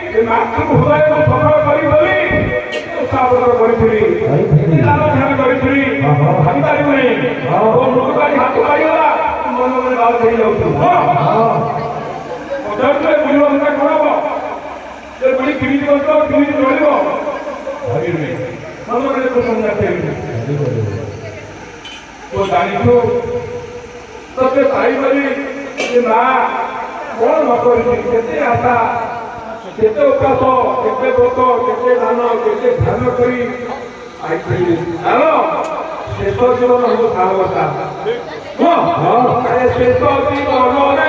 ଏ ମାତୃ ହୃଦୟକୁ ସଫଳ କରିବି ଉତ୍ସାହ କରିଥିଲି ଆଲୋଚନା କରିଥିଲି ଭାବିପାରିବୁନି ମୃଗକାରୀ ହାତ ମାରିଗଲା ମନେ ମନେ ବାଳ ଖେଳି ଯାଉଛୁ ବୁଝିବ ସେଟା କଣ ହବ ସେ ବୁଢ଼ୀ କେମିତି ବସିବ କେମିତି ଚଳିବ ଭାବିବୁନି ମନେ ମନେ ତୁ ସନ୍ଧ୍ୟା ଖେଳିବୁ ତୁ ଜାଣିଛୁ ତତେ ପାଇବନି ଯେ ମା କଣ ନ କରିଛି କେତେ ଆଶା କେତେ ଉପାସ କେତେ ବ୍ରତ କେତେ ଦାନ କେତେ ଧ୍ୟାନ କରି ଆଇଥିଲି ଜାଣ ଶେଷ ଜୀବନ ହବ ସାହବତା ଶେଷ ଜୀବନରେ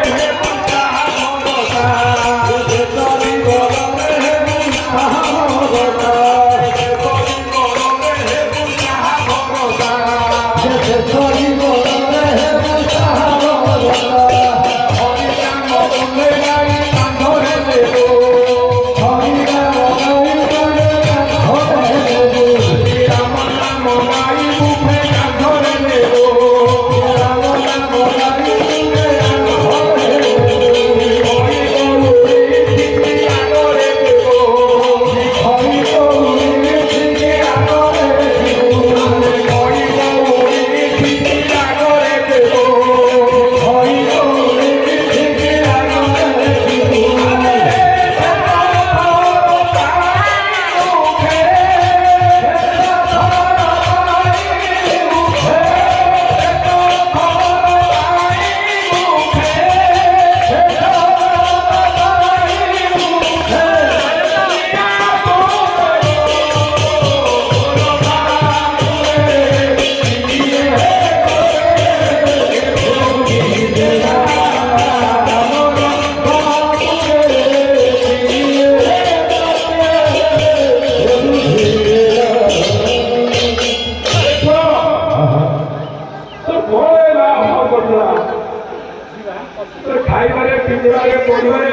ଖାଇବାରେ ପିନ୍ଧିବାରେ ପଢିବାରେ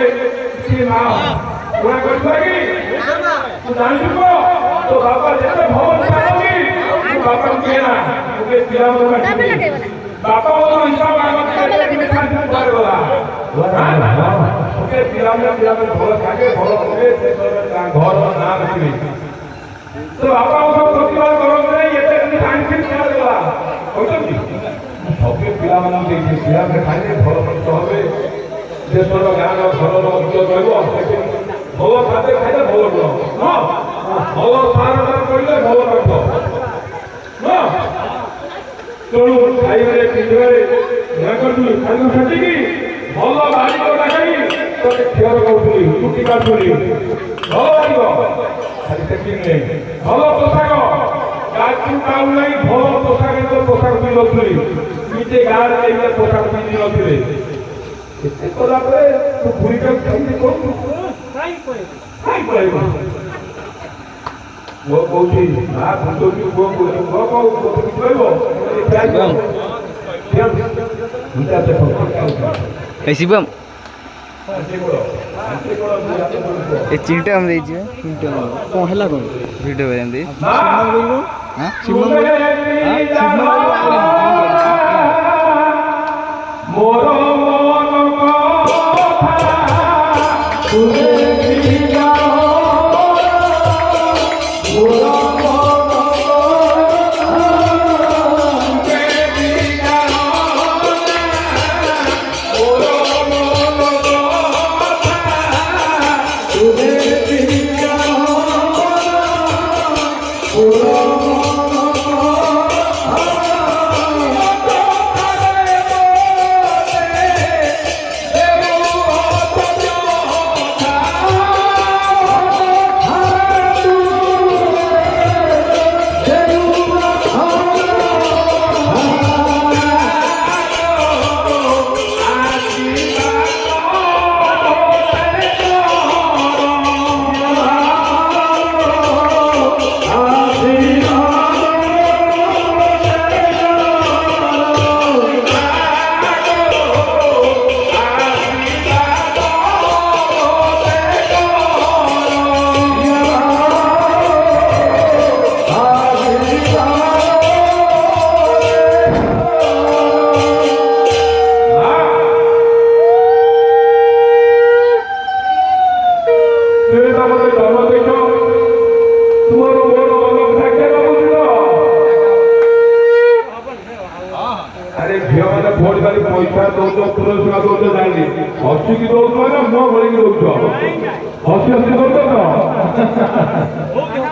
କିଛି ମା ଗୁଣା କରିପାରି ତୁ ଜାଣିଛୁ ତୋ ବାପା ଯେତେ ଭଗବାନ ଚାଲନ୍ତି ତୁ ବାପାକୁ କିଏ ନା ଗୋଟେ ପିଲାମାନଙ୍କୁ ବାପା ହିସାବ ଗଲା ଗୋଟେ ପିଲାମାନେ ଭଲ ଖାଇବେ ଭଲ କରିବେ ଘର ନାଁ ରଖିବେ ତୋ ବାପା ସବୁ ପ୍ରତିବାଦ କରନ୍ତି ନାହିଁ ଏତେ ସାଇନ୍ସ ଦିଆଗଲା କହୁଛନ୍ତି ସବୁ ପିଲାମାନଙ୍କୁ ଦେଇଛି ପିଲାମାନେ ଖାଇଲେ ଭଲ ମଣିଷ ହେବେ ଦେଶର ଗାଁର ଘରର ଉଜ୍ଜଳ ରହିବ ଭଲ ଖାଦ୍ୟ ଖାଇଲେ ଭଲ ଗୁଣ ଭଲ ସାର କରିଲେ ଭଲ ପାଠ ତେଣୁ ଖାଇବାରେ ପିନ୍ଧିବାରେ କରିଥିଲି ଖାଇବା ଖାଟିକି ଭଲ ବାଡ଼ି କଥା ଖାଇ ତତେ କ୍ଷୀର କରୁଥିଲି ଚୁଟି କାଟୁଥିଲି ଭଲ ଲାଗିବ ଖାଲି ସେତିକି ନୁହେଁ ଭଲ ପୋଷାକ ଟାଉନ ଲାଗି ଭଲ ପୋଷାକ ପିନ୍ଧୁଥିଲି ନିଜେ ଗାଁରେ ଯାଇଥିଲେ ପୋଷାକ ପିନ୍ଧି ନଥିଲେ ଏତେ କଲା ପରେ ତୁ ବୁଢ଼ୀଟାକୁ କେମିତି କରୁଛୁ କାହିଁ ପଳେଇବ ପୁଅ କହୁଛି ମା ବୁଝୁଛି ପୁଅ କହୁଛି ପୁଅ କହୁଛି କହିବ ଶିବମ୍ ଏ ଚିନ୍ତା ଆମେ ଦେଇଛି ଚିନ୍ତା କ'ଣ ହେଲା କ'ଣ ଭିଡ଼ିଓ ଏମିତି ତୁମେ ମୋତେ ଜନ୍ମ ଦେଇଛ ତୁମର ମୋର ମନ ଭାଗ୍ୟ ଭାବୁଥିଲ। ଆରେ ଝିଅମାନେ ଭୋଟ କରି ପଇସା ଦଉଛ ପୁରସ୍କାର ଦଉଛ ଜାଣିଲି ହସିକି ଦଉଛ ନା ମୁହଁ ଭଳିକି ଦଉଛ ହସି ହସି ଦଉଛ ତ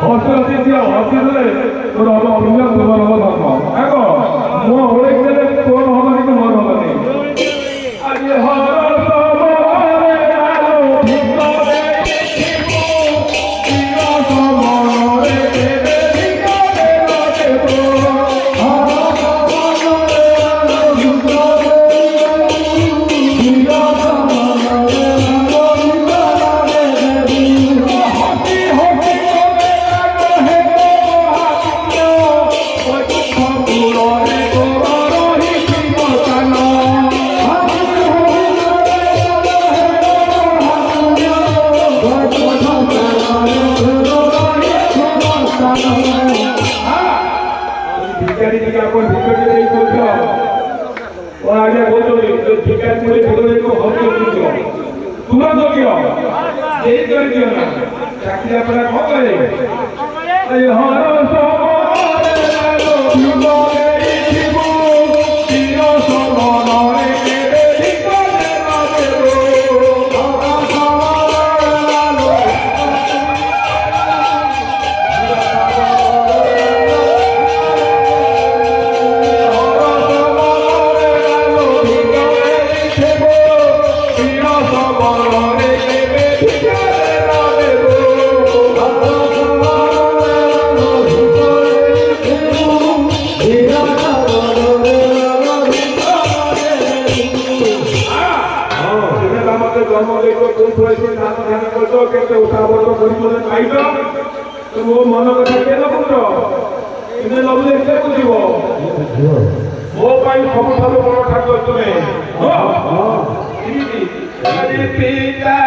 ହସି ହସି ଦିଅ ହସି ଦେଲେ ତୋର ହବ ପୁଣ୍ୟ ତୁମର ହବ ଧର୍ମ ଆଗ ମୁହଁ ଭଳିକି ଦେଲେ ତୋର ହବନି କି ମୋର ହବନି। ଆଜି ହର ସମୟରେ ଆଲୋ ଭିତରେ ଥିବୁ ପ୍ରିୟ ସମୟରେ କେବେ ଭିତରେ ନଥିବୁ। ହର ସମୟରେ ଆଲୋ ଭିତରେ ପ୍ରିୟ ସମୟରେ ଆଲୋ ଭିତରେ ଥିବୁ। ହସି ହସି କଲେ ରାଗ ହେବ ମହାପୁଣ୍ୟ ଓ ଦୁଃଖ ମୂଳରେ ତୋର ରହିଥିବ ସ୍ଥାନ। ଭିକାରୀ ଟିକେ ଆପଣ ଭିକାରୀ ଦେଇ କହୁଛ କଣ ଆଜ୍ଞା କହୁଛନ୍ତି ଭିକାରୀ ମୁळे ଭିକାରୀ ହସି ହସୁଛ ତୁରନ୍ତ ଦିଅ ଦେଇ କରିଦିଅ ନା ଚାକିରି ଆପଣ କଣ କରେ ହର ସମୟରେ ଆଲୋ ଭିତରେ ଥିବୁ ପ୍ରିୟ ସମୟରେ କେବେ ଭିତରେ ନଥିବୁ। ହର ସମୟରେ ଆଲୋ ଜନ୍ମ ଦେଇଛ କୋଉଠୁ ଆଇଛ ନାମ ଧ୍ୟାନ କରୁଛ କେତେ ଉଠା ବର୍ଷ କରିଛ ପାଇଛ ମୋ ମନ କଥା କିଏ ଲଗୁଛ ତୁମେ ଲଗୁଲେ କିଏ ବୁଝିବ ମୋ ପାଇଁ ସବୁଠାରୁ ବଡ଼ ଠାକୁର ତୁମେ ପିତା